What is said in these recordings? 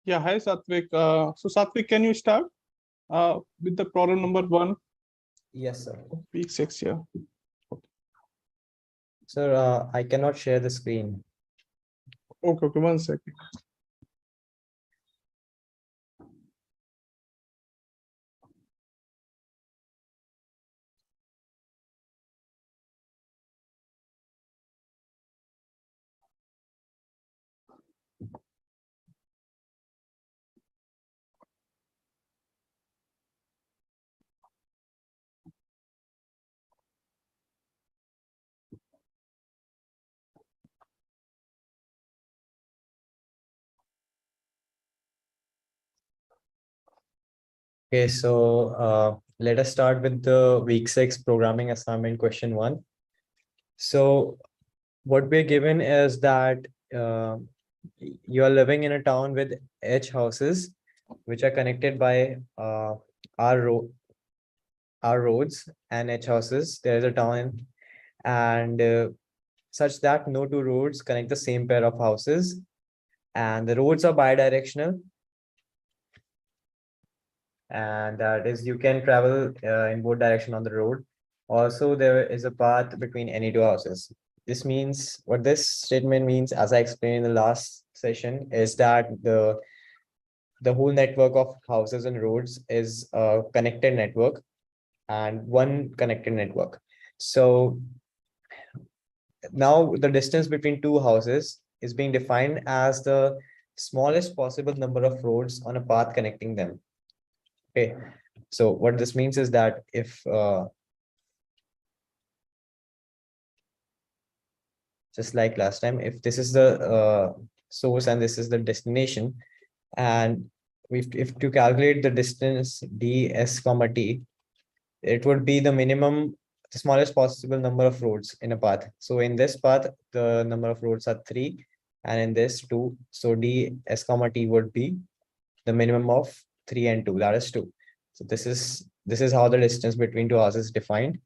Yeah, hi Satvik. So Satvik, can you start with the problem number 1, Yes, sir. week 6 here? Sir, I cannot share the screen. Okay, 1 second. Okay, so let us start with the week 6 programming assignment question 1. So what we're given is that you are living in a town with edge houses, which are connected by our roads and edge houses. There is a town, and such that no two roads connect the same pair of houses, and the roads are bidirectional, and that is you can travel in both direction on the road. Also, there is a path between any two houses. This means what this statement means, as I explained in the last session, is that the whole network of houses and roads is a connected network and one connected network. So now the distance between two houses is being defined as the smallest possible number of roads on a path connecting them. Okay, so what this means is that if just like last time, if this is the source and this is the destination, and if to calculate the distance ds comma t, it would be the minimum, the smallest possible number of roads in a path. So in this path, the number of roads are 3, and in this 2. So ds comma t would be the minimum of 3 and 2, that is 2. So this is how the distance between two houses is defined.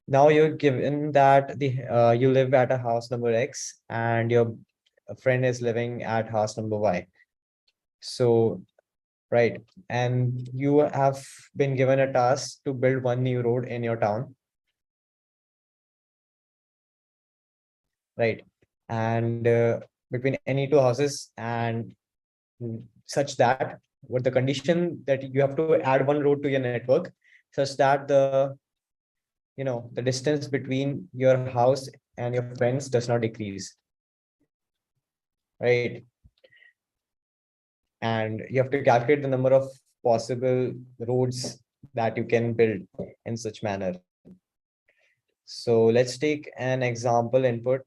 Now you're given that the you live at a house number X and your friend is living at house number Y. So, right, and you have been given a task to build one new road in your town, right? And between any two houses, and such that what the condition that you have to add one road to your network, such that the distance between your house and your friends does not decrease, right? And you have to calculate the number of possible roads that you can build in such manner. So let's take an example input.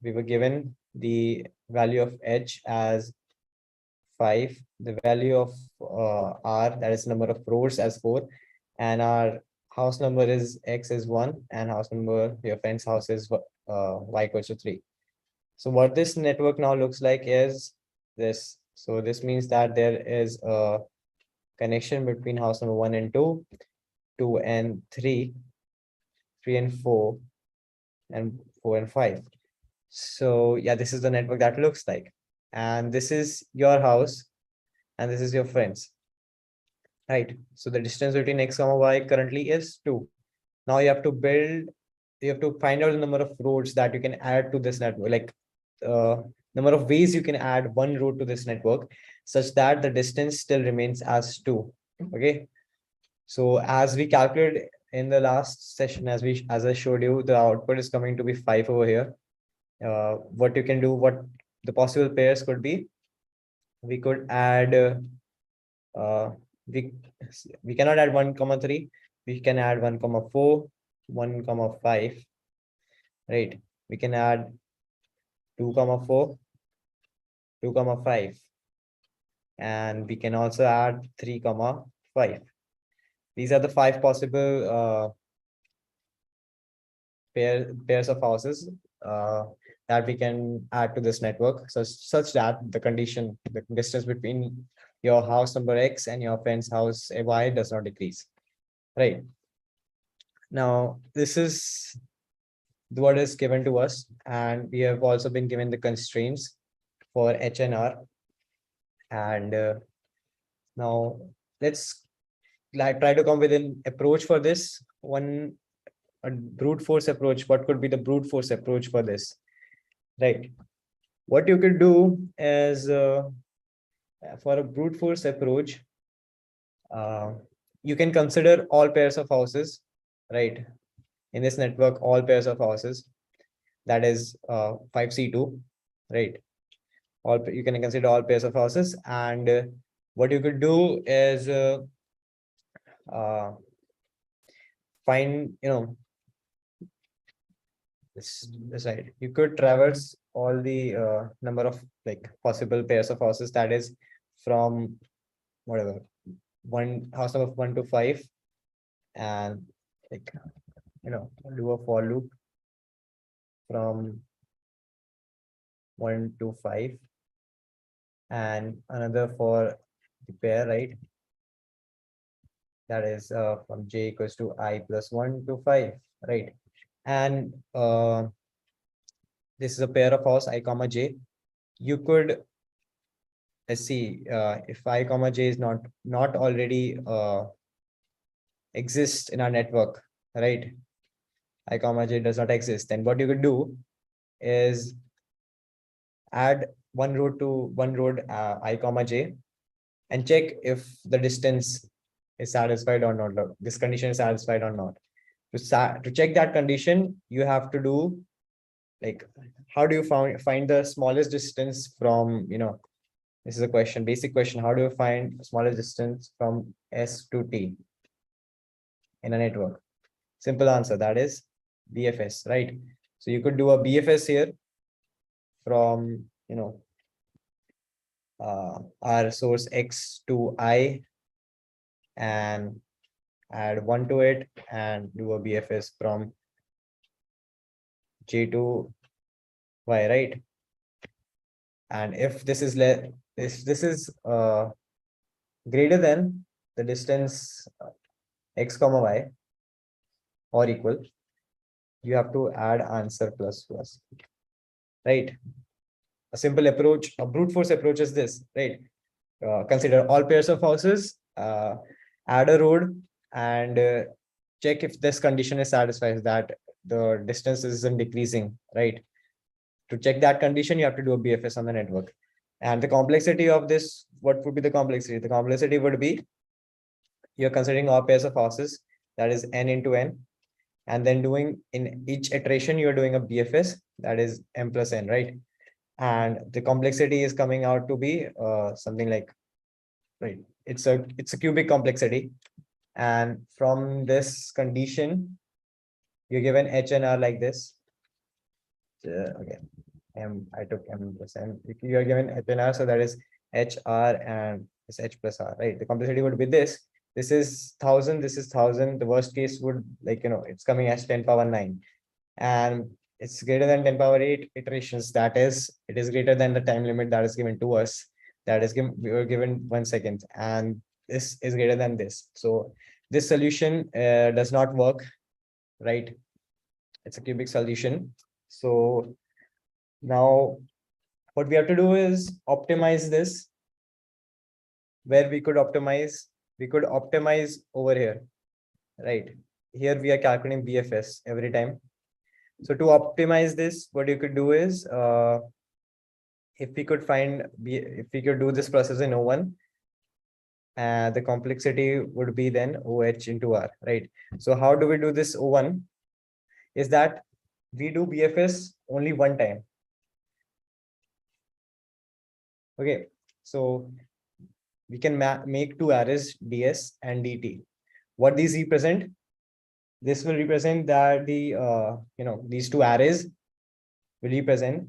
We were given the value of h as 5, the value of r, that is number of roads, as 4, and our house number is x is 1, and house number, your friend's house, is y equals to 3. So what this network now looks like is this. So this means that there is a connection between house number 1 and 2, 2 and 3, 3 and 4, and 4 and 5. So yeah, this is the network that looks like. And this is your house, and this is your friends, right? So the distance between x comma y currently is 2. Now you have to find out the number of roads that you can add to this network, like number of ways you can add one road to this network, such that the distance still remains as 2. Okay, so as we calculated in the last session, as I showed you, the output is coming to be 5 over here. What you can do, what the possible pairs could be, we could add uh, we we cannot add 1 comma 3, we can add 1 comma 4, 1 comma 5, right? We can add 2 comma 4, 2 comma 5, and we can also add 3 comma 5. These are the 5 possible pairs of houses that we can add to this network, such that the distance between your house number x and your friend's house y does not decrease, right? Now this is what is given to us, and we have also been given the constraints for h and r. And now let's try to come with an approach for this one. A brute force approach. What could be the brute force approach for this? Right. What you could do is for a brute force approach, you can consider all pairs of houses, right? In this network, all pairs of houses, that is 5C2, right? All you can consider all pairs of houses, and what you could do is uh, find, this side. You could traverse all the number of like possible pairs of houses, that is from whatever one house number 1 to 5, and like do a for loop from 1 to 5, and another for the pair, right? That is from j equals to I plus 1 to 5, right? And this is a pair of house I comma j. You could let's see if I comma j is not already exist in our network, right? I comma j does not exist. Then what you could do is add one road I comma j and check if the distance is satisfied or not. This condition is satisfied or not. To check that condition, you have to do like, how do you find the smallest distance from, this is a question, basic question. How do you find smallest distance from S to T in a network? Simple answer, that is BFS, right? So you could do a BFS here from, our source X to I and add 1 to it and do a BFS from J to Y, right? And if this is this is greater than the distance X comma Y or equal, you have to add answer plus plus, right? A simple approach, a brute force approach is this, right? Consider all pairs of houses, add a road, and check if this condition is satisfied, that the distance isn't decreasing, right? To check that condition, you have to do a BFS on the network. And the complexity of this, what would be the complexity? The complexity would be, you're considering all pairs of houses, that is n into n, and then doing in each iteration, you're doing a BFS, that is m plus n, right? And the complexity is coming out to be something like, right, it's a cubic complexity. And from this condition, you're given h and r like this. Okay, I took m plus n. You are given h and r, so that is h r and this h plus r, right? The complexity would be this. This is 1000. This is 1000. The worst case would, like, it's coming as 10 power 9, and it's greater than 10 power 8 iterations. That is, it is greater than the time limit that is given to us. That is given, we were given 1 second, and this is greater than this. So this solution does not work, right? It's a cubic solution. So now what we have to do is optimize this. Where we could optimize over here, right? Here we are calculating BFS every time. So to optimize this, what you could do is, if we could do this process in O1, the complexity would be then OH into R, right? So how do we do this O1? Is that we do BFS only one time. Okay, so we can make two arrays DS and DT. What these represent? This will represent that the these two arrays will represent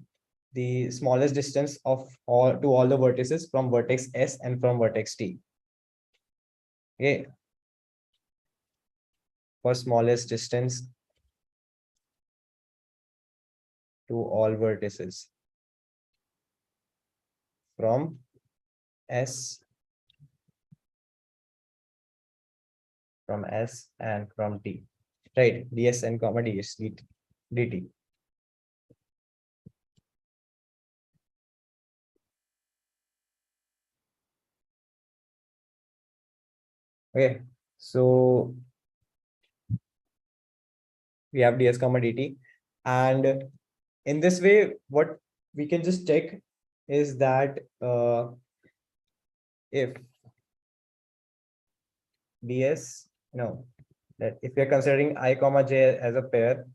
the smallest distance of all the vertices from vertex S and from vertex T. Okay, for smallest distance to all vertices from S and from T, right? DS and comma DS DT. Okay, so we have ds comma dt, and in this way, what we can just check is that if ds, no, that if we are considering I comma j as a pair,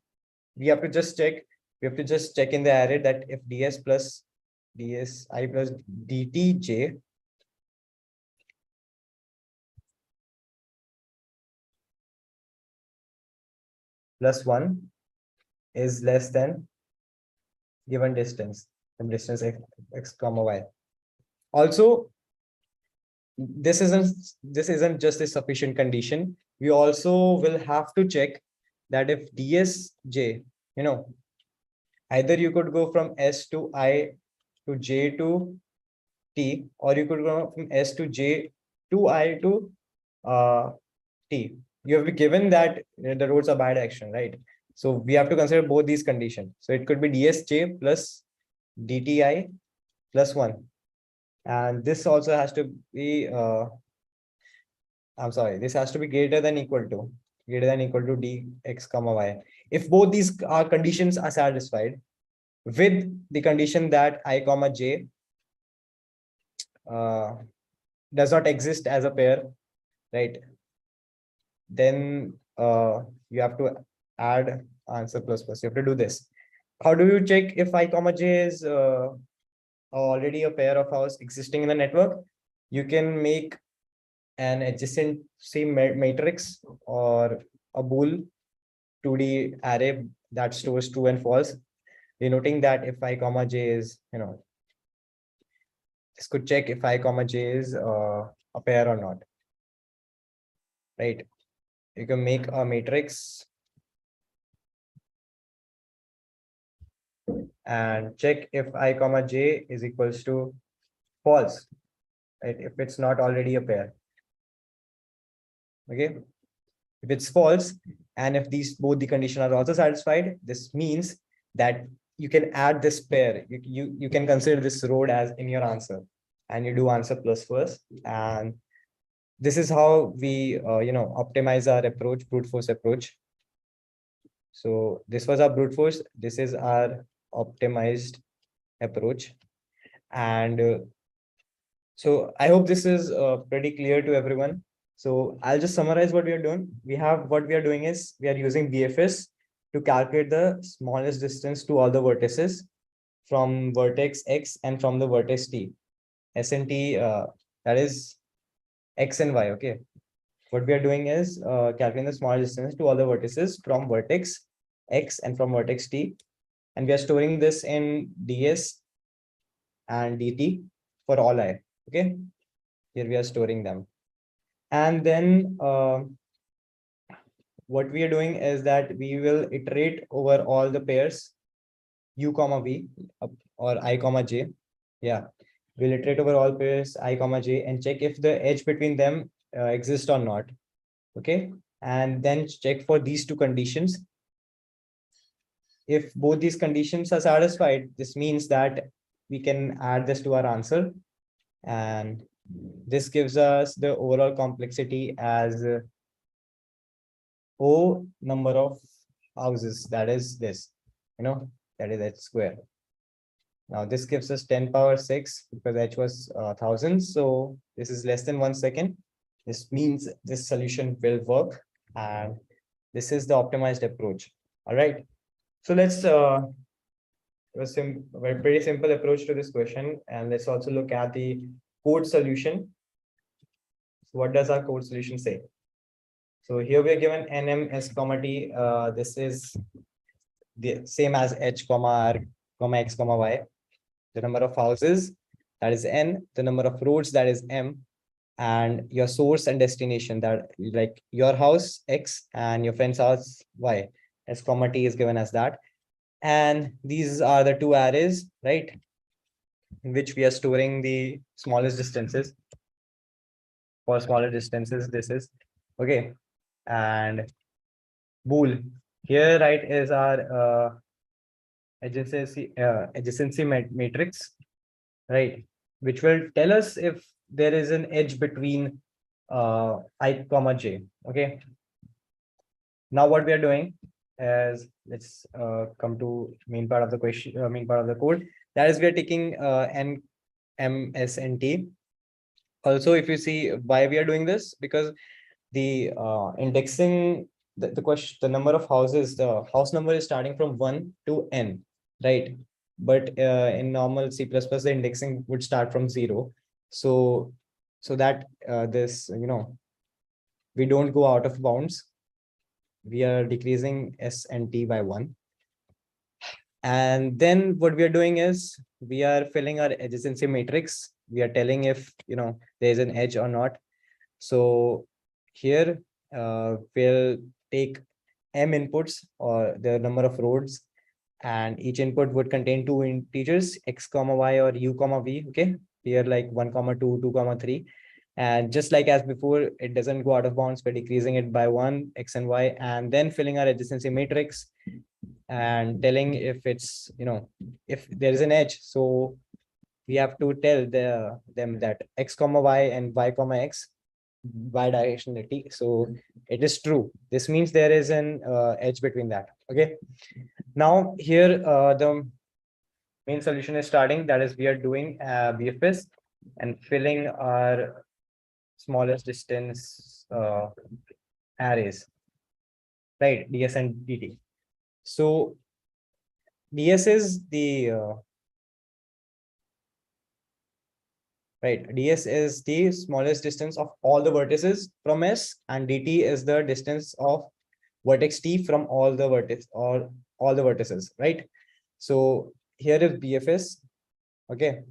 we have to just check. We have to just check in the array that if ds plus ds I plus dt j plus 1 is less than given distance, the distance x comma y. Also, this isn't just a sufficient condition. We also will have to check that if dsj, either you could go from s to I to j to t, or you could go from s to j to I to t. You have been given that the roads are bidirectional, right? So we have to consider both these conditions. So it could be dsj plus dti plus 1, and this also has to be I'm sorry, this has to be greater than equal to dx comma y. If both these conditions are satisfied, with the condition that I comma j uh, does not exist as a pair, right? Then you have to add answer plus plus. You have to do this. How do you check if I comma j is already a pair of ours existing in the network? You can make an adjacency matrix or a bool 2D array that stores true and false, denoting that if I comma j is, this could check if I comma j is a pair or not, right? You can make a matrix and check if I comma j is equals to false, right? If it's not already a pair, okay? If it's false, and if these both the conditions are also satisfied, this means that you can add this pair. You can consider this road as in your answer, and you do answer plus first. And this is how we optimize our approach, brute force approach. So this was our brute force. This is our optimized approach, and so I hope this is pretty clear to everyone. So I'll just summarize what we are doing. What we are doing is we are using BFS to calculate the smallest distance to all the vertices from vertex X and from the vertex T. S and T, that is X and Y, okay? What we are doing is calculating the smallest distance to all the vertices from vertex X and from vertex T. And we are storing this in ds and dt for all I, okay? Here we are storing them. And then what we are doing is that we will iterate over all the pairs u comma v or I comma j. Yeah, we'll iterate over all pairs I comma j and check if the edge between them exists or not. Okay, and then check for these two conditions. If both these conditions are satisfied, this means that we can add this to our answer, and this gives us the overall complexity as O number of houses, that is this, that is h square. Now this gives us 10 power 6 because h was 1000. So this is less than 1 second. This means this solution will work, and this is the optimized approach. All right. So let's a pretty simple approach to this question, and let's also look at the code solution. So what does our code solution say? So here we are given nm s comma t. This is the same as h comma r comma x comma y. The number of houses, that is n. The number of roads, that is m. And your source and destination, that like your house x and your friend's house y. S comma t is given as that. And these are the two arrays, right, in which we are storing the smallest distances. For smaller distances, this is okay. And bool here, right, is our adjacency matrix, right, which will tell us if there is an edge between I comma j. Okay. Now what we are doing is, let's come to main part of the question, main part of the code. That is, we are taking n m s and t. Also, if you see why we are doing this, because the indexing, the question, the number of houses, the house number is starting from 1 to n, right? But in normal C++, the indexing would start from 0. So that this, we don't go out of bounds, we are decreasing s and t by 1. And then what we are doing is, we are filling our adjacency matrix. We are telling if there is an edge or not. So here we'll take m inputs, or the number of roads, and each input would contain two integers, x comma y or u comma v. Okay, here like 1 comma 2, 2 comma 3. And just like as before, it doesn't go out of bounds by decreasing it by 1, x and y, and then filling our adjacency matrix and telling if it's, if there is an edge. So we have to tell them that x comma y and y comma x bidirectionality. So it is true. This means there is an edge between that. Okay. Now here the main solution is starting. That is, we are doing BFS and filling our smallest distance arrays, right? DS and DT. So DS is the right. DS is the smallest distance of all the vertices from S, and DT is the distance of vertex T from all the vertices, or all the vertices, right? So here is BFS. Okay.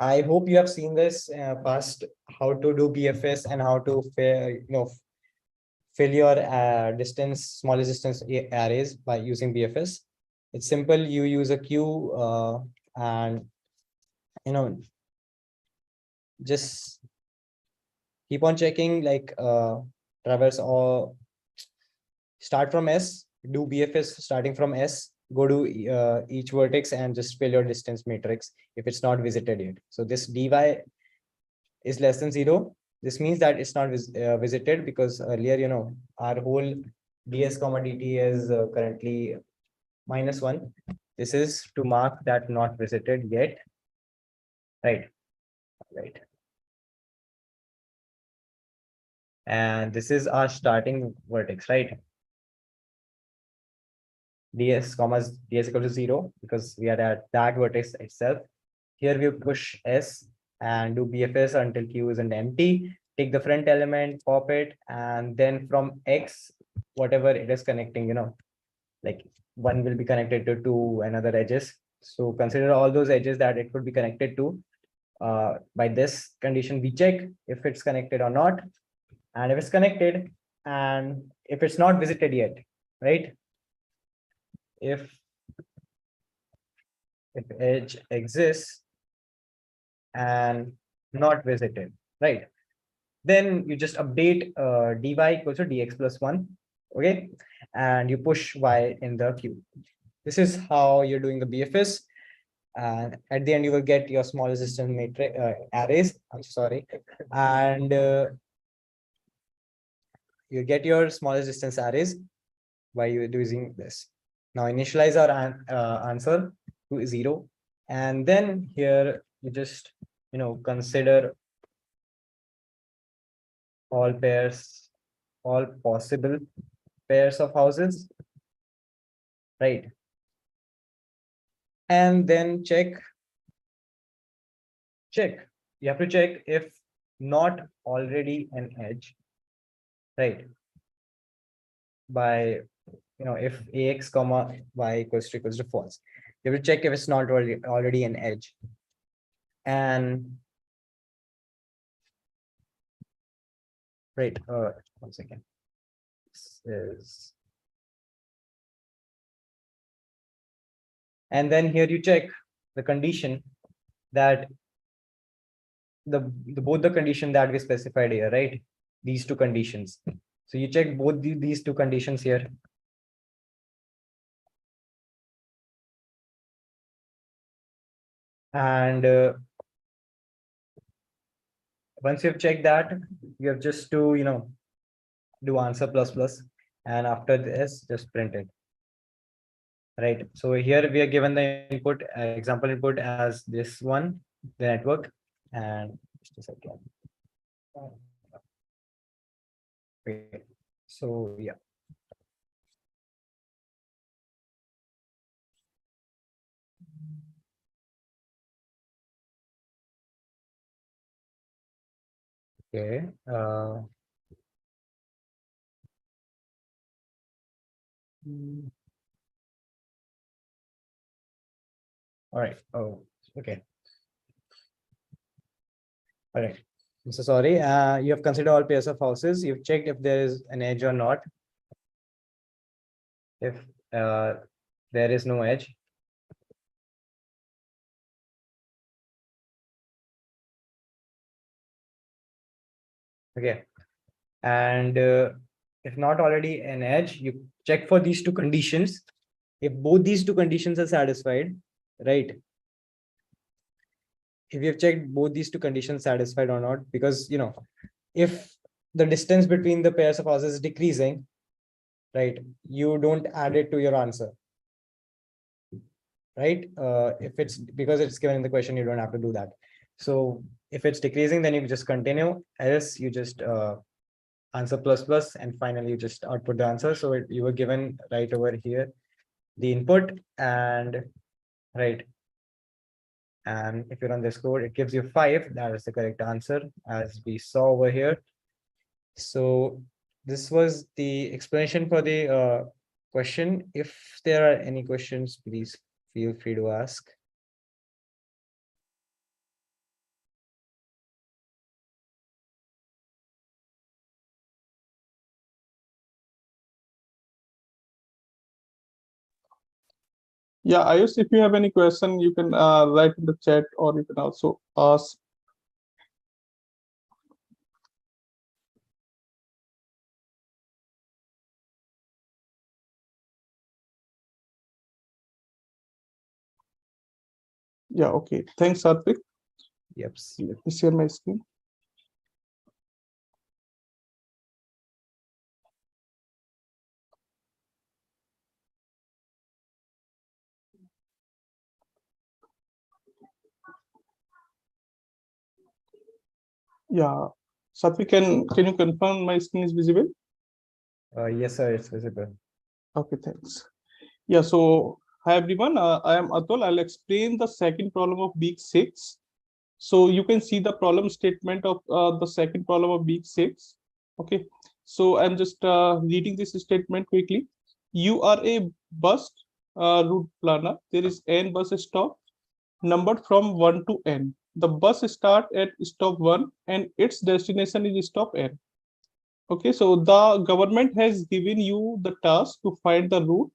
I hope you have seen this past, how to do BFS and how to fill your smallest distance arrays by using BFS. It's simple. You use a queue and just keep on checking, like traverse or start from S, do BFS starting from S, go to each vertex and just fill your distance matrix if it's not visited yet. So this dy is less than 0. This means that it's not visited, because earlier, our whole ds comma dt is currently -1. This is to mark that not visited yet, right? Right. And this is our starting vertex, right? ds equal to 0, because we are at that vertex itself. Here we push S and do BFS until Q isn't empty. Take the front element, pop it, and then from X, whatever it is connecting, like one will be connected to two another edges. So consider all those edges that it could be connected to. By this condition, we check if it's connected or not. And if it's connected, and if it's not visited yet, right? If edge exists and not visited, right? Then you just update dy equals to dx plus 1. Okay, and you push y in the queue. This is how you're doing the BFS, and at the end you will get your smallest distance matrix arrays. I'm sorry, and you get your smallest distance arrays by using this. Now initialize our answer to 0, and then here you just consider all pairs, all possible pairs of houses, right? And then check. You have to check if not already an edge, right? By if ax comma y equals to false, you have to check if it's not already an edge. And right, 1 second. This is, and then here you check the condition that both the condition that we specified here, right? These two conditions. So you check both these two conditions here. And Once you've checked that, you have just to, do answer plus plus, and after this, just print it. Right. So here we are given the input, example input as this one, the network, and just a second. Okay. So yeah. Okay. All right. Oh, okay. All right. I'm so sorry. You have considered all pairs of houses. You've checked if there is an edge or not. If uh, there is no edge. Okay. And if not already an edge, you check for these two conditions. If both these two conditions are satisfied, right? If you've checked both these two conditions satisfied or not, because if the distance between the pairs of houses is decreasing, right, you don't add it to your answer, right? If it's because it's given in the question, you don't have to do that. So if it's decreasing, then you just continue, else you just answer plus plus, and finally you just output the answer. So you were given right over here the input, and right, and if you run this code, it gives you 5. That is the correct answer, as we saw over here. So this was the explanation for the question. If there are any questions, please feel free to ask. Yeah, Ayush, if you have any question, you can write in the chat, or you can also ask. Yeah, okay. Thanks, Satvik. Yep. Let me share my screen. Yeah, Satvik, can you confirm my screen is visible? Yes, sir, it's visible. Okay, thanks. Yeah, so hi everyone. I am Atul. I'll explain the second problem of week 6. So you can see the problem statement of the second problem of week 6. Okay, so I'm just reading this statement quickly. You are a bus route planner. There is n bus stop numbered from 1 to n. The bus start at stop 1 and its destination is stop n. Okay, so the government has given you the task to find the route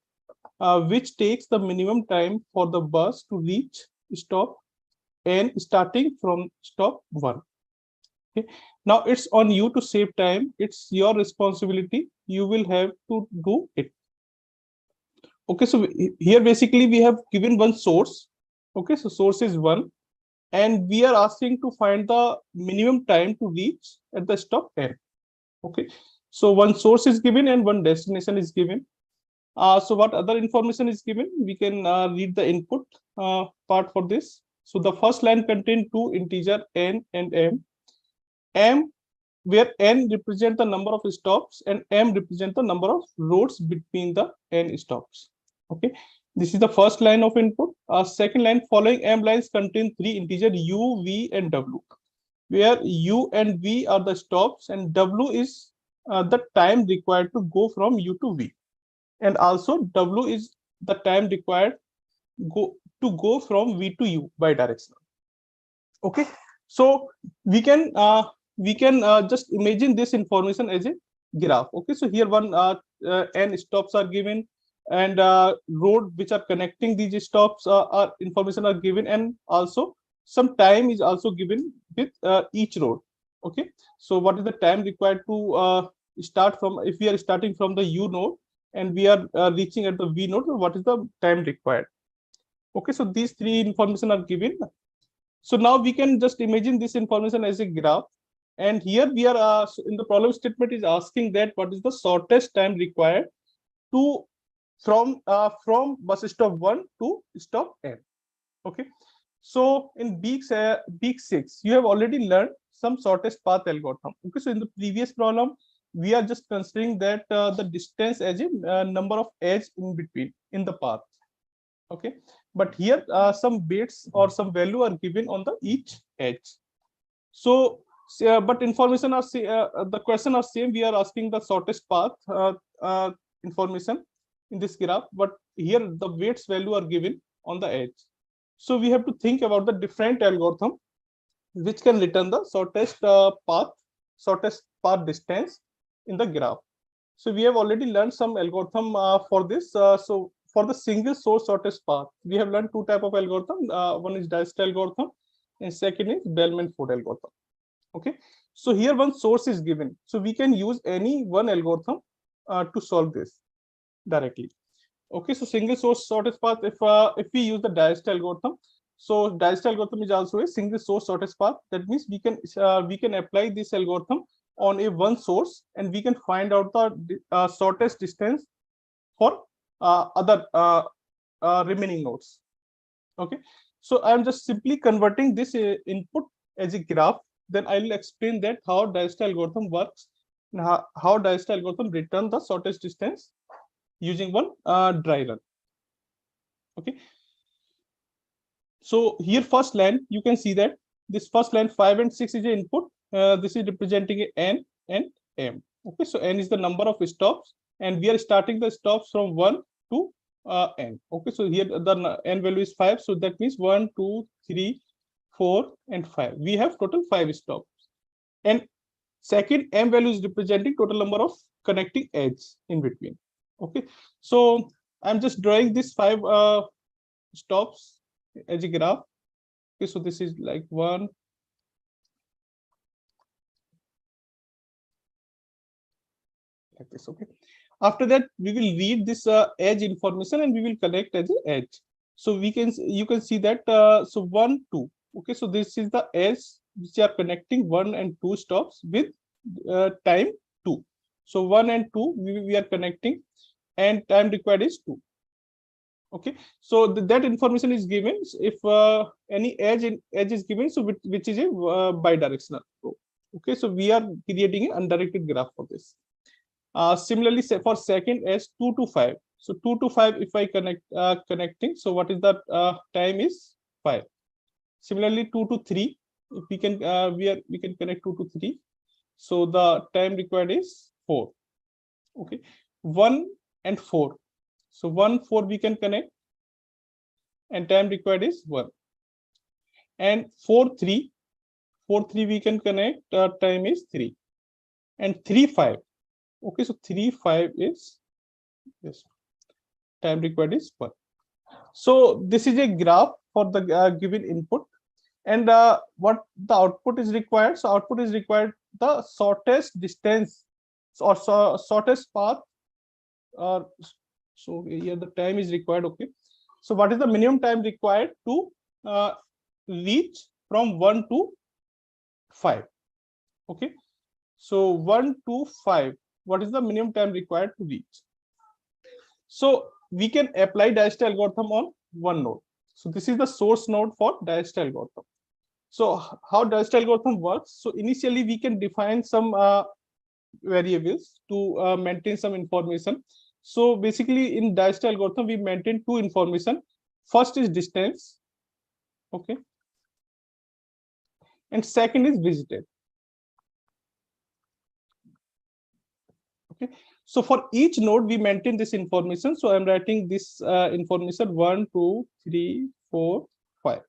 which takes the minimum time for the bus to reach stop n starting from stop 1. Okay, now it's on you to save time. It's your responsibility. You will have to do it. Okay, so here basically we have given one source. Okay, so source is 1, and we are asking to find the minimum time to reach at the stop n. Okay, so one source is given and one destination is given. So what other information is given? We can read the input part for this. So the first line contains two integer n and m. M, where n represent the number of stops and m represent the number of roads between the n stops. Okay, this is the first line of input. Second line, following m lines contain three integer u, v, and w, where u and v are the stops and w is the time required to go from u to v, and also w is the time required go from v to u bidirectional. Okay, so we can just imagine this information as a graph. Okay, so here one n stops are given, and road which are connecting these stops are information are given, and also some time is also given with each road. Okay, so what is the time required to start from, if we are starting from the u node and we are reaching at the v node, what is the time required? Okay, so these three information are given. So now we can just imagine this information as a graph. And here we are in the problem statement is asking that what is the shortest time required to from bus stop 1 to stop n. Okay, so in week 6 you have already learned some shortest path algorithm. Okay, so in the previous problem we are just considering that the distance as a number of edge in between in the path. Okay, but here some weights or some value are given on the each edge. So but information are the question are same. We are asking the shortest path information in this graph, but here the weights value are given on the edge. So we have to think about the different algorithm which can return the shortest path distance in the graph. So we have already learned some algorithm for this. So for the single source shortest path, we have learned two type of algorithm. One is Dijkstra algorithm, and second is Bellman-Ford algorithm. Okay, so here one source is given, so we can use any one algorithm to solve this directly. Okay, so single source shortest path, if we use the Dijkstra algorithm, so Dijkstra algorithm is also a single source shortest path. That means we can apply this algorithm on a one source, and we can find out the shortest distance for other remaining nodes. Okay, so I'm just simply converting this input as a graph. Then I will explain that how Dijkstra algorithm works and how Dijkstra algorithm return the shortest distance using one dry run. Okay, so here first line you can see that this first line 5 and 6 is a input. This is representing a n and m. Okay, so n is the number of stops, and we are starting the stops from 1 to n. Okay, so here the n value is 5, so that means 1 2 3 4 and 5. We have total 5 stops, and second m value is representing total number of connecting edges in between. Okay, so I'm just drawing this 5 stops as a graph. Okay, so this is like 1 like this. Okay, after that we will read this edge information and we will connect as an edge. So you can see that so 1 2. Okay, so this is the edge which are connecting 1 and 2 stops with time 2. So 1 and 2 we are connecting, and time required is 2. Okay, so that information is given if any edge is given, so which is a bidirectional. Okay, so we are creating an undirected graph for this. Similarly, say for second edge 2 to 5. So 2 to 5, if I connecting, so what is the time is 5. Similarly, 2 to 3, if we can we can connect 2 to 3, so the time required is 4. Okay, 1 and 4, so 1 4 we can connect, and time required is 1. And 4 3 we can connect, time is 3. And 3 5. Okay, so 3 5 is this, time required is 1. So this is a graph for the given input, and what the output is required. So output is required the shortest distance or shortest path, or so here the time is required. Okay, so what is the minimum time required to reach from 1 to 5? Okay, so 1 to 5, what is the minimum time required to reach? So we can apply Dijkstra algorithm on one node. So this is the source node for Dijkstra algorithm. So how Dijkstra algorithm works? So initially we can define some variables to maintain some information. So basically in Dijkstra algorithm we maintain two information. First is distance, okay, and second is visited. Okay, so for each node we maintain this information. So I'm writing this information 1 2 3 4 5,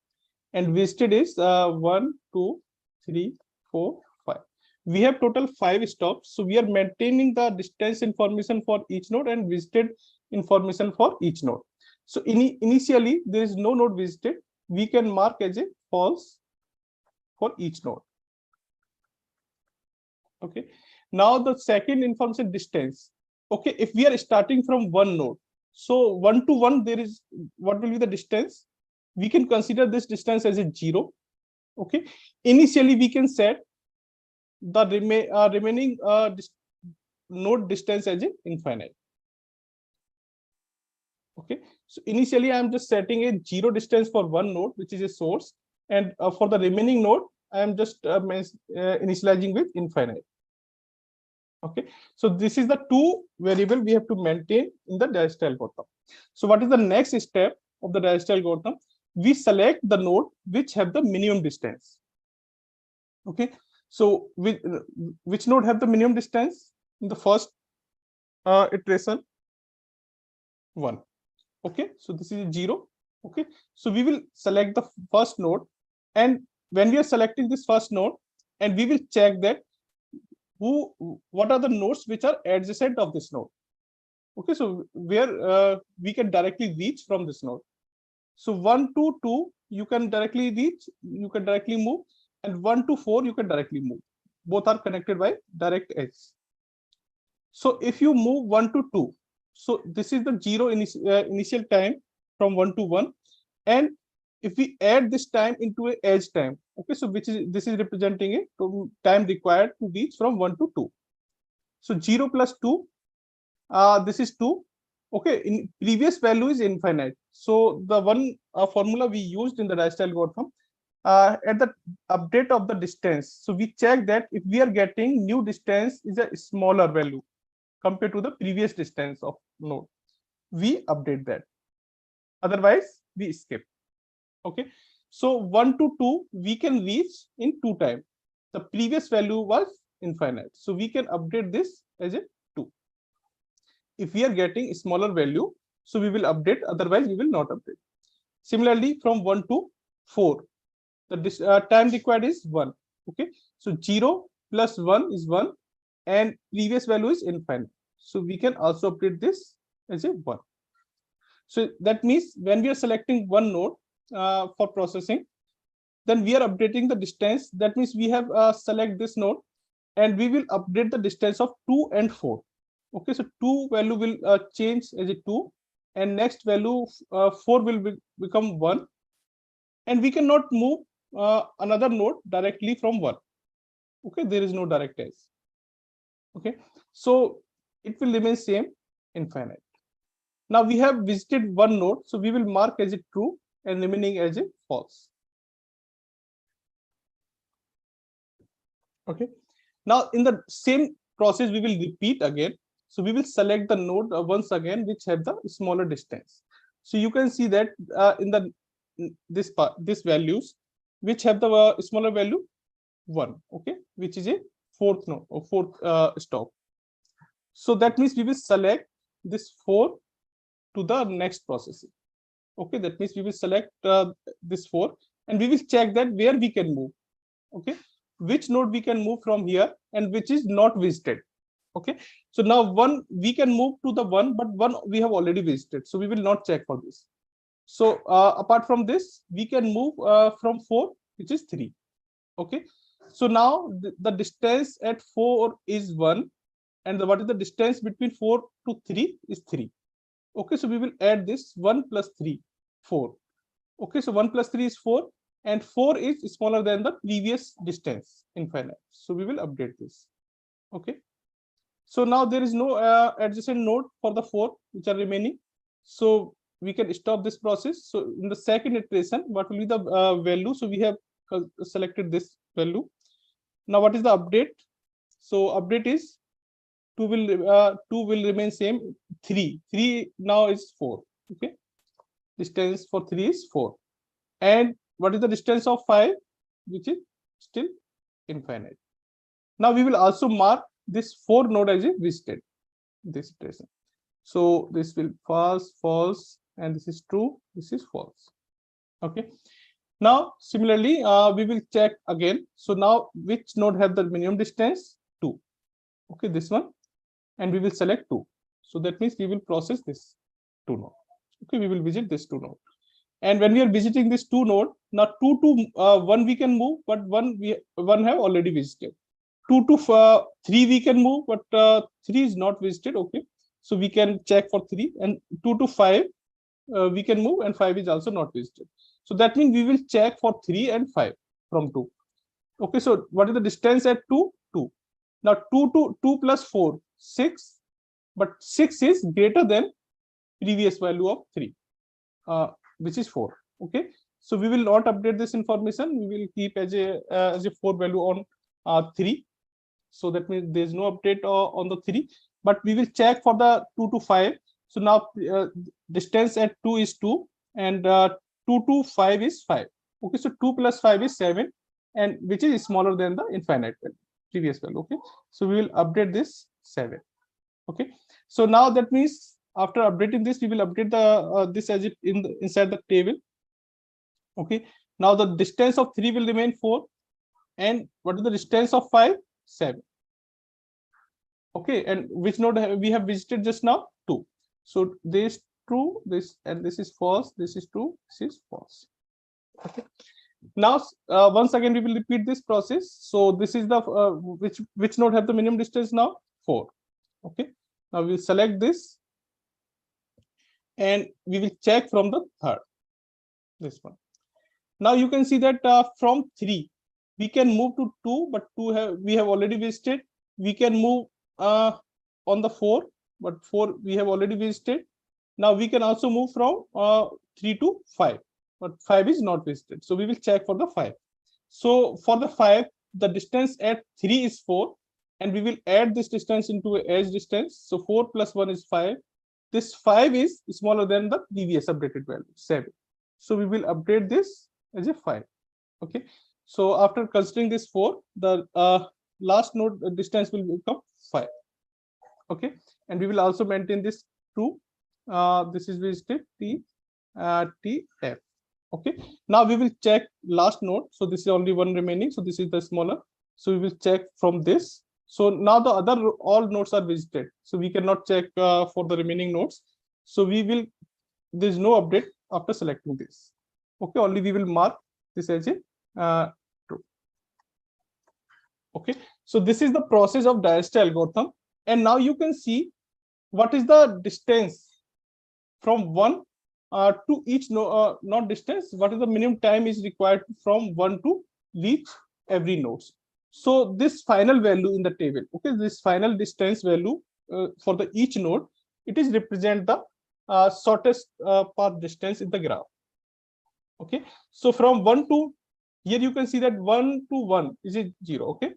and visited is 1 2 3 4 5. We have total 5 stops, so we are maintaining the distance information for each node and visited information for each node. So initially there is no node visited, we can mark as a false for each node. Okay, now the second information distance. Okay, if we are starting from one node, so 1 to 1 there is, what will be the distance? We can consider this distance as a 0. Okay, initially we can set the remaining node distance as infinite. Okay, so initially I am just setting a 0 distance for one node, which is a source, and for the remaining node I am just initializing with infinite. Okay, so this is the two variable we have to maintain in the digestion algorithm. So what is the next step of the digestion algorithm? We select the node which have the minimum distance. Okay, so which node have the minimum distance in the first iteration? 1. Okay, so this is 0. Okay, so we will select the first node, and when we are selecting this first node, and we will check that what are the nodes which are adjacent of this node. Okay, so where we can directly reach from this node. So 1 to 2 you can directly reach, you can directly move, and 1 to 4 you can directly move. Both are connected by direct edge. So if you move 1 to 2, so this is the 0 initial time from 1 to 1, and if we add this time into a edge time, okay, so this is representing a time required to reach from 1 to 2. So 0 plus 2, this is 2. Okay, in previous value is infinite. So the one formula we used in the digestion algorithm, at the update of the distance, so we check that if we are getting new distance is a smaller value compared to the previous distance of node, we update that. Otherwise, we skip. Okay, so 1 to 2 we can reach in 2 times. The previous value was infinite, so we can update this as a 2. If we are getting a smaller value, so we will update, otherwise we will not update. Similarly, from 1 to 4, the time required is 1. Okay, so 0 plus 1 is 1, and previous value is infinite, so we can also update this as a 1. So that means when we are selecting one node for processing, then we are updating the distance. That means we have select this node, and we will update the distance of 2 and 4. Okay, so 2 value will change as a 2, and next value 4 will become 1, and we cannot move another node directly from 1. Okay, there is no direct edge. Okay, so it will remain same, infinite. Now we have visited one node, so we will mark as a true and remaining as a false. Okay, now in the same process we will repeat again. So we will select the node once again which have the smaller distance. So you can see that in the this values which have the smaller value 1. Okay, which is a fourth node or fourth stop. So that means we will select this 4 to the next processing. Okay, that means we will select this 4, and we will check that where we can move. Okay, which node we can move from here and which is not visited. Okay, so now 1 we can move to the 1, but 1 we have already visited, so we will not check for this. So apart from this, we can move from 4, which is 3. Okay, so now the distance at 4 is 1, and what is the distance between 4 to 3 is 3. Okay, so we will add this 1 plus 3, 4. Okay, so 1 plus 3 is 4, and 4 is smaller than the previous distance, infinite. So we will update this. Okay, so now there is no adjacent node for the 4 which are remaining. So we can stop this process. So in the second iteration, what will be the value? So we have selected this value. Now what is the update? So update is 2 will remain same. 3 now is 4. Okay, distance for 3 is 4, and what is the distance of 5, which is still infinite. Now we will also mark this 4 node as a visited, this iteration. So this will false, and this is true, this is false. Okay, now similarly we will check again. So now which node have the minimum distance? 2. Okay, this one, and we will select 2. So that means we will process this 2 node. Okay, we will visit this 2 node, and when we are visiting this 2 node, now 2 to 1 we can move, but 1 have already visited. 2 to 3 we can move, but 3 is not visited. Okay, so we can check for 3, and 2 to 5 we can move, and 5 is also not visited. So that means we will check for 3 and 5 from 2. Okay, so what is the distance at 2? Now 2 plus 4, 6, but 6 is greater than previous value of 3, which is 4. Okay, so we will not update this information. We will keep as a 4 value on 3. So that means there is no update on the 3, but we will check for the 2 to 5. So now distance at 2 is 2, and 2 to 5 is 5. Okay, so 2 plus 5 is 7, and which is smaller than the infinite value, previous value. Okay, so we will update this 7. Okay, so now that means after updating this, we will update the this as it inside the table. Okay, now the distance of 3 will remain 4, and what is the distance of 5? 7. Okay, and which node we have visited just now? 2. So this true, this, and this is false, this is true, this is false. Okay, now once again we will repeat this process. So this is the which node have the minimum distance now? 4. Okay, now we will select this, and we will check from the third, this one. Now you can see that from 3 we can move to 2, but 2 we have already visited. We can move on the 4, but 4 we have already visited. Now we can also move from 3 to 5, but 5 is not visited. So we will check for the 5. So for the 5, the distance at 3 is 4, and we will add this distance into edge distance. So 4 plus 1 is 5. This 5 is smaller than the previous updated value, 7. So we will update this as a 5. Okay, so after considering this 4, the last node distance will become 5. Okay, and we will also maintain this 2. This is visited T F. Okay, now we will check last node. So this is only one remaining, so this is the smaller. So we will check from this. So now the other all nodes are visited, so we cannot check for the remaining nodes. So we will, there is no update after selecting this. Okay, only we will mark this as a true. Okay, so this is the process of Dijkstra algorithm, and now you can see what is the distance from 1 to each node, not distance, what is the minimum time is required from 1 to reach every node. So this final value in the table, okay, this final distance value for the each node, it is represent the shortest path distance in the graph. Okay, so from 1 to here you can see that 1 to 1 is a 0. Okay,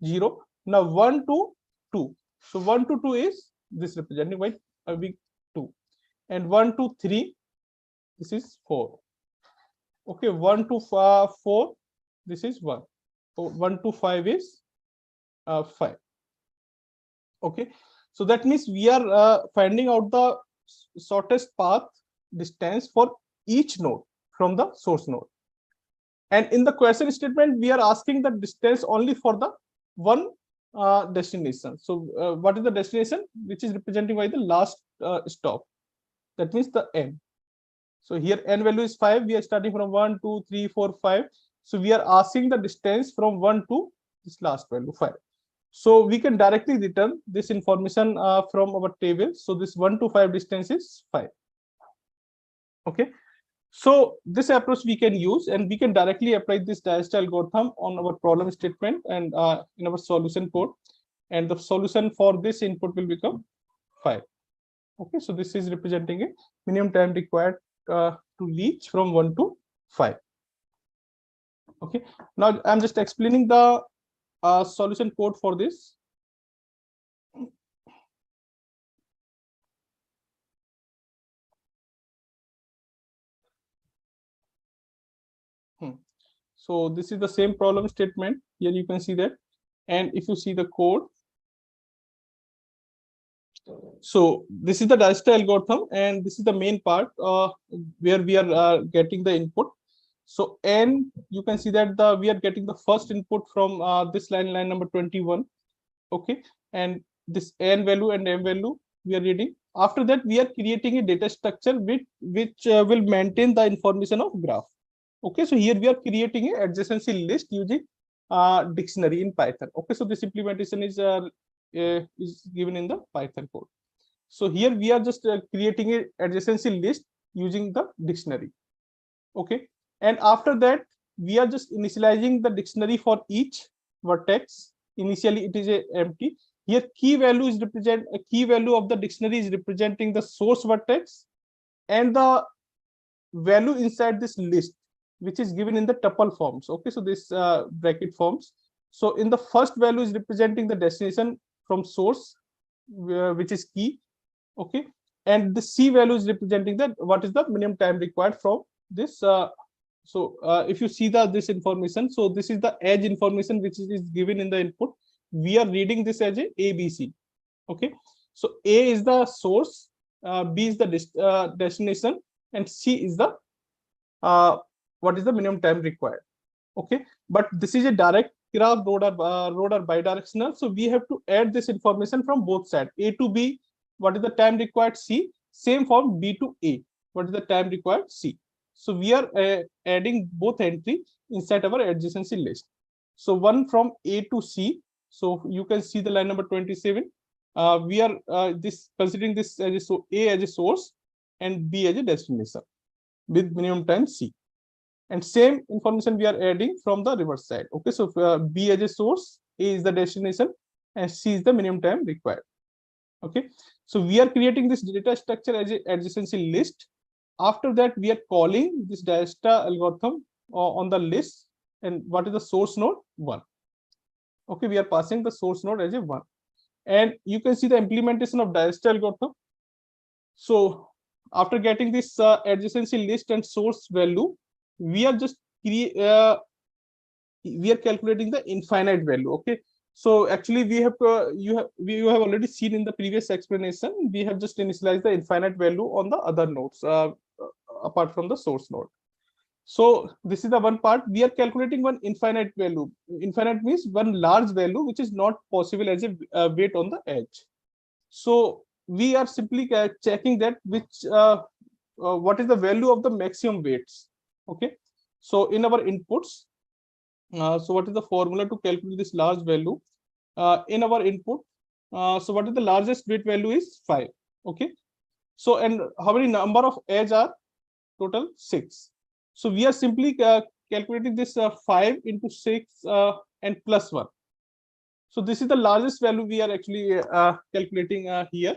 0. Now 1 to 2. So 1 to 2 is this representing by a big 2, and 1 to 3, this is 4. Okay, 1 to 4, this is 1. So 1 to 5 is 5. Okay, so that means we are finding out the shortest path distance for each node from the source node. And in the question statement, we are asking the distance only for the one destination. So what is the destination? Which is represented by the last stop. That means the n. So here n value is 5. We are starting from 1, 2, 3, 4, 5. So we are asking the distance from 1 to this last value 5. So we can directly return this information from our table. So this 1 to 5 distance is 5. Okay. So this approach we can use, and we can directly apply this Dijkstra algorithm on our problem statement and in our solution code. And the solution for this input will become 5. Okay, so this is representing a minimum time required to reach from 1 to 5. Okay, now I'm just explaining the solution code for this. So this is the same problem statement. Here you can see that, and if you see the code, so this is the Dijkstra algorithm, and this is the main part where we are getting the input. So n, you can see that we are getting the first input from this line number 21. Okay, and this n value and m value we are reading. After that, we are creating a data structure which will maintain the information of graph. Okay, so here we are creating an adjacency list using dictionary in Python. Okay, so this implementation is given in the Python code. So here we are just creating a adjacency list using the dictionary. Okay, and after that we are just initializing the dictionary for each vertex. initially it is a empty. Here key value is represent a key value of the dictionary is representing the source vertex, and the value inside this list, which is given in the tuple forms. Okay, so this bracket forms. So in the first value is representing the destination from source, which is key. Okay, and the C value is representing that what is the minimum time required from this. If you see this information, so this is the edge information which is given in the input. We are reading this as a ABC. Okay, so A is the source, B is the destination, and C is the what is the minimum time required. Okay, but this is a direct graph, road or bidirectional, so we have to add this information from both sides, A to B, what is the time required, C, same from B to A, what is the time required, C. So we are adding both entry inside our adjacency list. So one from A to C, so you can see the line number 27. We are considering this as A as a source and B as a destination with minimum time C. And same information we are adding from the reverse side. Okay, so B as a source, A is the destination, and C is the minimum time required. Okay, so we are creating this data structure as a adjacency list. After that, we are calling this Dijkstra algorithm on the list. And what is the source node? 1. Okay, we are passing the source node as a 1. And you can see the implementation of Dijkstra algorithm. So after getting this adjacency list and source value, we are just we are calculating the infinite value. Okay, so actually we have you have already seen in the previous explanation, we have just initialized the infinite value on the other nodes apart from the source node. So this is the one part. We are calculating one infinite value. Infinite means one large value which is not possible as a weight on the edge. So we are simply checking that which what is the value of the maximum weights. Okay, so in our inputs, so what is the formula to calculate this large value? In our input, so what is the largest weight value is 5. Okay, so and how many number of edge are total? 6. So we are simply calculating this 5 into 6 and plus 1. So this is the largest value we are actually calculating here.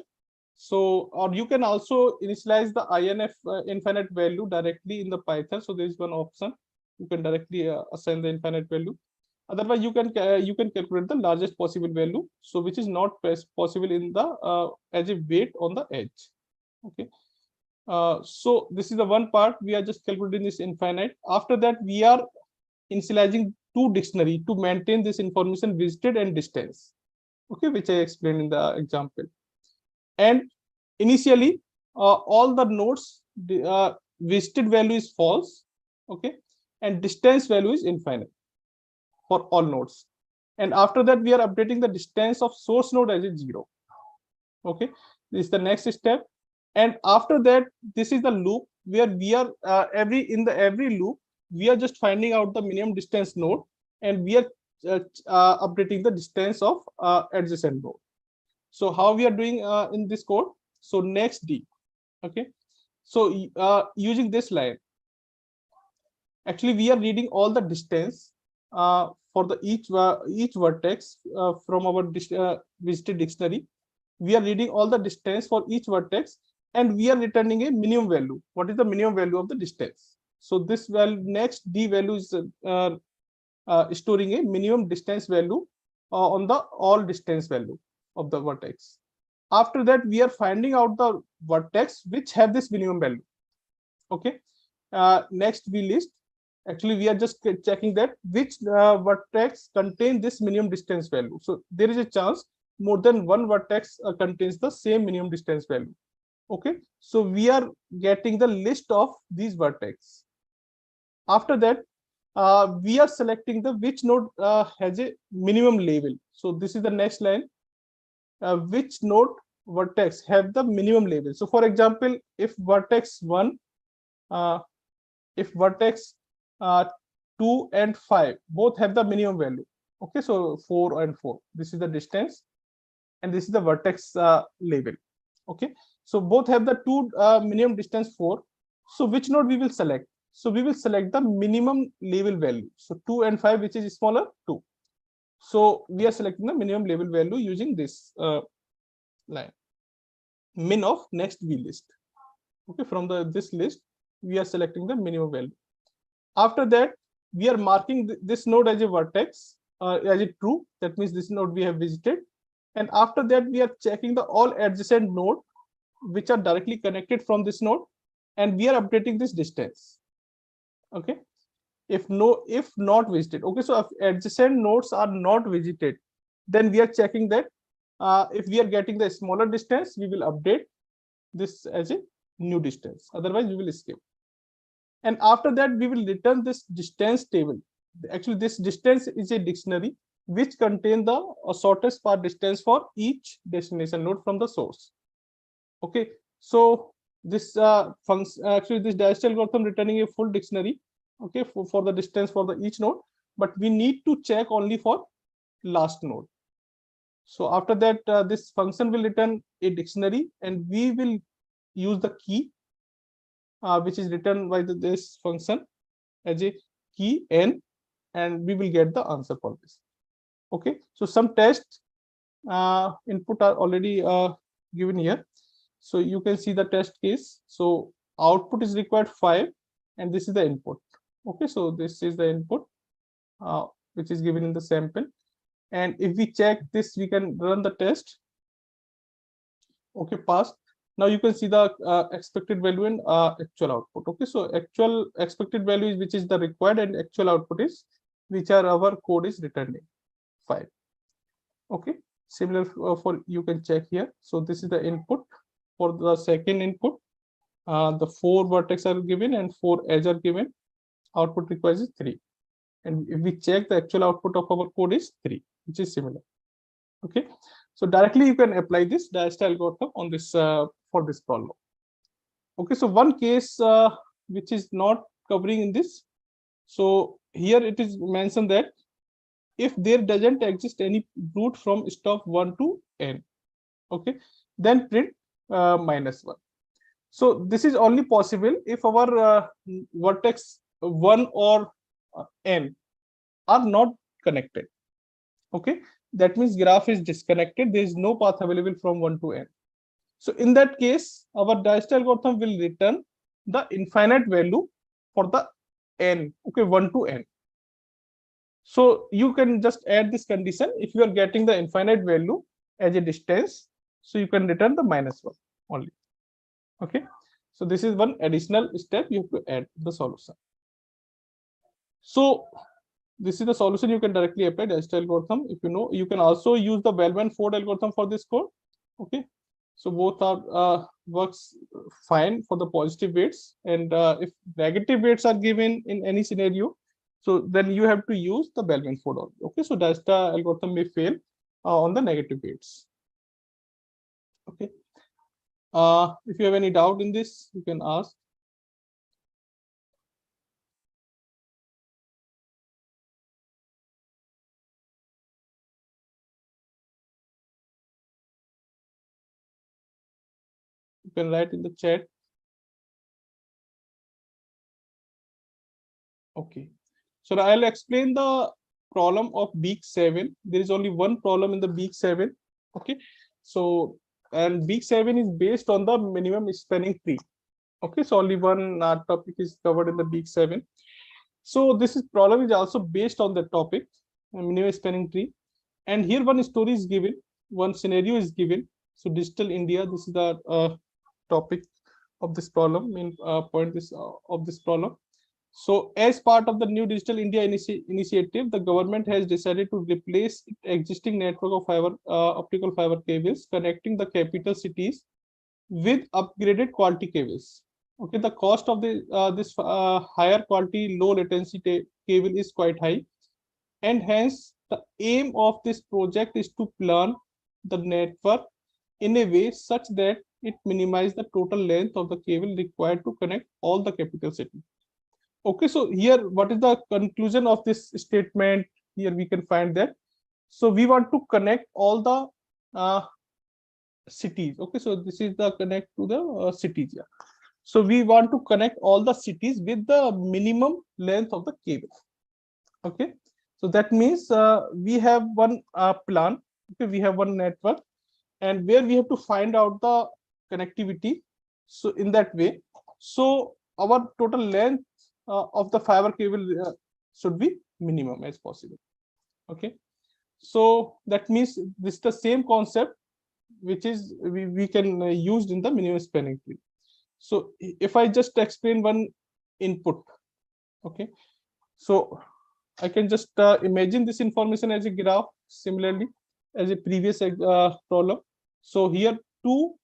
So, or you can also initialize the INF infinite value directly in the Python. So there is one option, you can directly assign the infinite value. Otherwise, you can calculate the largest possible value, so which is not possible in the as a weight on the edge. Okay. So this is the one part, we are just calculating this infinite. After that, we are initializing 2 dictionary to maintain this information visited and distance. Okay, which I explained in the example. And initially all the nodes visited value is false. Okay, and distance value is infinite for all nodes. And after that, we are updating the distance of source node as a 0. Okay, this is the next step. And after that, this is the loop where we are every loop we are just finding out the minimum distance node, and we are updating the distance of adjacent node. So how we are doing in this code? So next D. Okay, so using this line, actually we are reading all the distance for the each vertex from our visited dictionary. We are reading all the distance for each vertex, and we are returning a minimum value. What is the minimum value of the distance? So this value, next D value is storing a minimum distance value on the all distance value of the vertex. After that, we are finding out the vertex which have this minimum value. Okay, next V list. Actually, we are just checking that which vertex contain this minimum distance value. So there is a chance more than one vertex contains the same minimum distance value. Okay, so we are getting the list of these vertex. After that, we are selecting the which node has a minimum label. So this is the next line. Which node vertex have the minimum label? So for example, if vertex 1, if vertex 2 and 5 both have the minimum value. Okay, so 4 and 4, this is the distance, and this is the vertex label. Okay, so both have the 2 minimum distance 4. So which node we will select? So we will select the minimum label value. So 2 and 5, which is smaller? 2. So we are selecting the minimum label value using this line, min of next v list. Okay, from this list, we are selecting the minimum value. After that, we are marking this node as a vertex, as a true. That means this node we have visited. And after that, we are checking the all adjacent node which are directly connected from this node, and we are updating this distance. Okay, if not visited. Okay, so if adjacent nodes are not visited, then we are checking that if we are getting the smaller distance, we will update this as a new distance, otherwise we will skip. And after that, we will return this distance table. Actually, this distance is a dictionary which contain the shortest path distance for each destination node from the source. Okay, so this function, actually this digestion algorithm returning a full dictionary, okay, for the distance for the each node, but we need to check only for last node. So after that, this function will return a dictionary, and we will use the key which is written by this function as a key n, and we will get the answer for this. Okay, so some test input are already given here. So you can see the test case. So output is required 5, and this is the input. Okay, so this is the input which is given in the sample. And if we check this, we can run the test. Okay, passed. Now you can see the expected value and actual output. Okay, so actual expected value is which is the required, and actual output is which are our code is returning 5. Okay, similar for you can check here. So this is the input. For the second input, the 4 vertex are given and 4 edge are given. Output requires 3, and if we check, the actual output of our code is 3, which is similar. Okay, so directly you can apply this digestion algorithm on this for this problem. Okay, so one case which is not covering in this. So here it is mentioned that if there doesn't exist any root from stop 1 to n, okay, then print -1. So this is only possible if our vertex 1 or n are not connected. Okay, that means graph is disconnected. There is no path available from 1 to n. So in that case, our digestion algorithm will return the infinite value for the n. Okay, 1 to n. So you can just add this condition. If you are getting the infinite value as a distance, so you can return the -1 only. Okay, so this is one additional step you have to add the solution. So this is the solution you can directly apply digestion algorithm. If you know, you can also use the Bellman-Ford algorithm for this code. Okay, so both are works fine for the positive weights, and if negative weights are given in any scenario, so then you have to use the Bellman-Ford. Okay, so digestion algorithm may fail on the negative weights. Okay, if you have any doubt in this, you can ask. You can write in the chat. Okay, so I'll explain the problem of Beak 7. There is only one problem in the Beak 7. Okay, so and Beak 7 is based on the minimum spanning tree. Okay, so only one topic is covered in the Beak 7. So this problem is also based on the topic minimum spanning tree, and here one story is given, one scenario is given. So digital India, this is the topic of this problem, main point this of this problem. So as part of the new Digital India initiative, the government has decided to replace its existing network of optical fiber cables connecting the capital cities with upgraded quality cables. Okay, the cost of this higher quality low latency cable is quite high, and hence the aim of this project is to plan the network in a way such that it minimizes the total length of the cable required to connect all the capital cities. Okay, so here what is the conclusion of this statement? Here we can find that, so we want to connect all the cities. Okay, so this is the connect to the cities. Yeah, so we want to connect all the cities with the minimum length of the cable. Okay, So that means we have one plan. Okay, we have one network, and where we have to find out the connectivity. So in that way, so our total length of the fiber cable should be minimum as possible. Okay, so that means this is the same concept which is we can use in the minimum spanning tree. So if I just explain one input, okay, so I can just imagine this information as a graph, similarly as a previous problem. So here two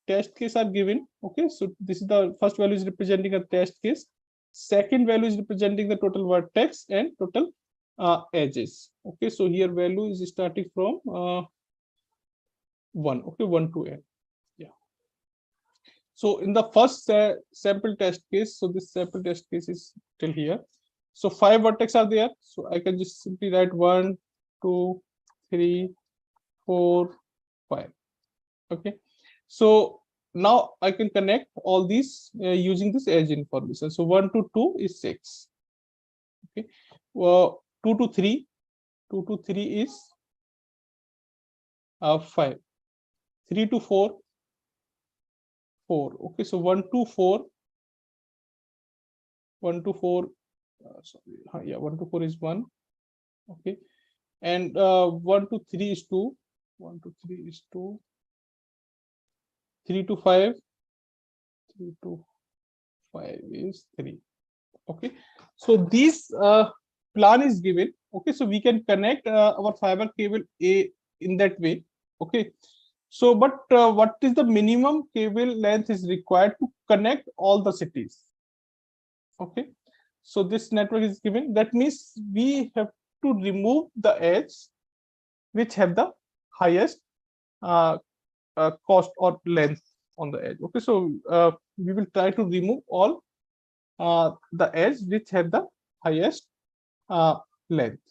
test case are given. Okay, so this is the first value is representing a test case. Second value is representing the total vertex and total edges. Okay, so here value is starting from 1. Okay, 1 to n. Yeah. So in the first sample test case, so this sample test case is till here. So 5 vertex are there. So I can just simply write 1, 2, 3, 4, 5. Okay. So now I can connect all these using this edge information. So 1 to 2 is 6. Okay. 2 to 3, 2 to 3 is 5. 3 to 4, 4. Okay. So 1 to 4, 1 to 4. Sorry, yeah, 1 to 4 is 1. Okay, and 1 to 3 is 2. 1 to 3 is 2. 3 to 5. 3 to 5 is 3. Okay, so this plan is given. Okay, so we can connect our fiber cable A in that way. Okay, so but what is the minimum cable length is required to connect all the cities? Okay, so this network is given. That means we have to remove the edge which have the highest cost or length on the edge. Okay, so we will try to remove all the edge which have the highest length.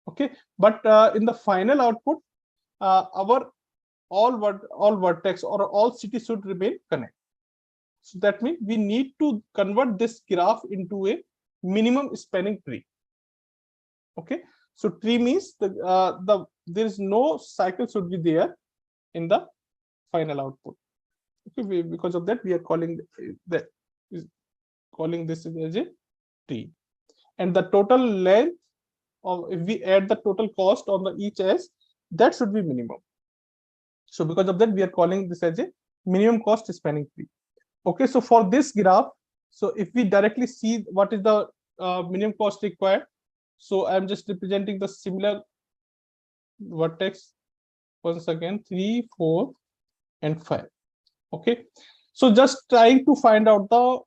Okay, but in the final output, our all vertex or all cities should remain connected. So that means we need to convert this graph into a minimum spanning tree. Okay, so tree means there is no cycle should be there in the final output. Okay, because of that we are calling this as a tree, and the total length of, if we add the total cost on the each edge, that should be minimum. So because of that we are calling this as a minimum cost spanning tree. Okay, so for this graph, so if we directly see what is the minimum cost required, so I'm just representing the similar vertex once again, 3, 4, and 5. Okay, so just trying to find out the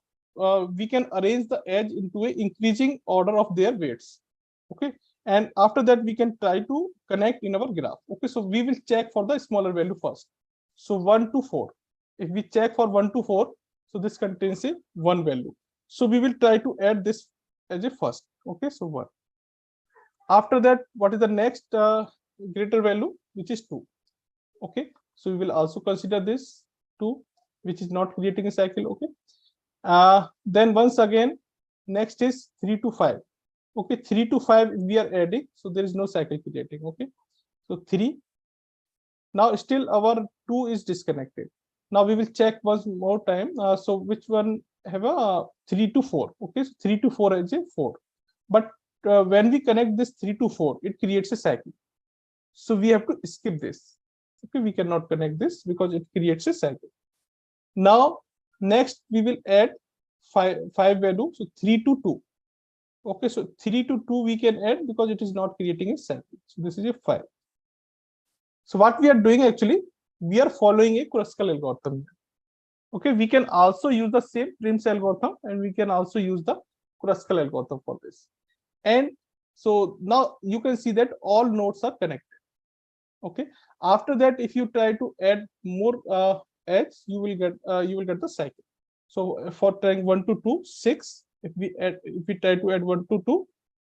we can arrange the edge into a increasing order of their weights. Okay, and after that we can try to connect in our graph. Okay, so we will check for the smaller value first. So 1 to 4, if we check for 1 to 4, so this contains a 1 value, so we will try to add this as a first. Okay, so 1. After that, what is the next greater value, which is 2. Okay, so we will also consider this 2, which is not creating a cycle. Okay, then once again next is 3 to 5. Okay, 3 to 5 we are adding, so there is no cycle creating. Okay, so 3. Now still our 2 is disconnected. Now we will check once more time. So which one have a 3 to 4? Okay, so 3 to 4 is a 4, but when we connect this 3 to 4, it creates a cycle, so we have to skip this. Okay, we cannot connect this because it creates a cycle. Now next we will add 5 value, so 3 to 2. Okay, so 3 to 2 we can add because it is not creating a cycle, so this is a 5. So what we are doing actually, we are following a Kruskal algorithm. Okay, we can also use the same Prim's algorithm, and we can also use the Kruskal algorithm for this. And so now you can see that all nodes are connected. Okay, after that if you try to add more edge, you will get the cycle. So for trying 1 to 2, 6. If we try to add 1 to 2,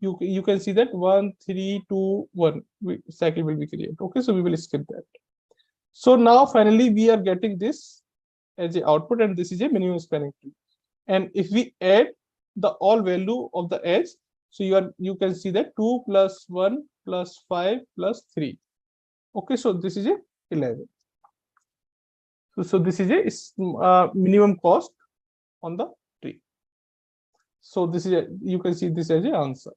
you can see that 1, 3, 2, 1 cycle will be created. Okay, so we will skip that. So now finally we are getting this as a output, and this is a minimum spanning tree. And if we add the all value of the edge, So you can see that 2 plus 1 plus 5 plus 3. Okay, so this is a 11. So this is a minimum cost on the tree. So this is you can see this as a answer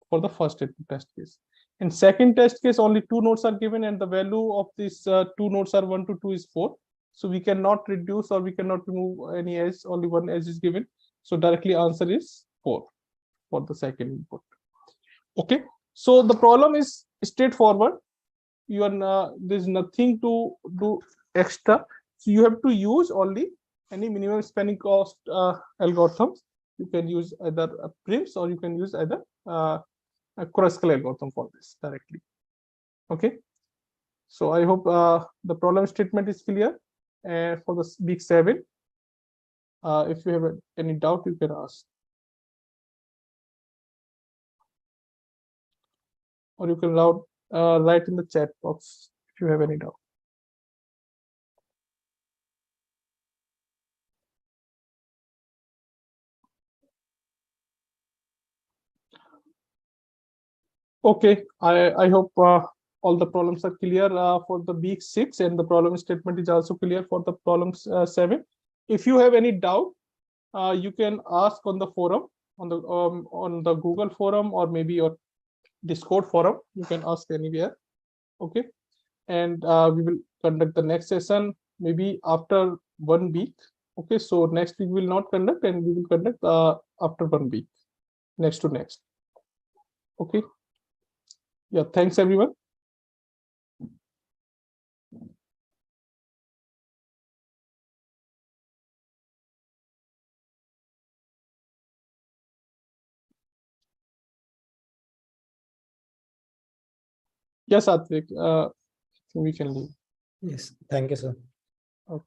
for the first test case. In second test case, only 2 nodes are given, and the value of these 2 nodes are 1 to 2 is 4. So we cannot reduce or we cannot remove any edge. Only one edge is given. So directly answer is 4 for the second input. Okay. So the problem is straightforward. You are there's nothing to do extra. So you have to use only any minimum spanning cost algorithms. You can use either prims or you can use either a Kruskal algorithm for this directly. Okay. So I hope the problem statement is clear. And for the big 7, if you have any doubt, you can ask. Or you can write in the chat box if you have any doubt. Okay, I hope all the problems are clear for the week 6, and the problem statement is also clear for the problems 7. If you have any doubt, you can ask on the forum, on the Google forum, or maybe your Discord forum. You can ask anywhere. Okay, and we will conduct the next session maybe after 1 week. Okay, so next week we will not conduct, and we will conduct after 1 week, next to next. Okay. Yeah, thanks everyone. Yes, Atvik, we can leave. Yes, thank you, sir. Okay.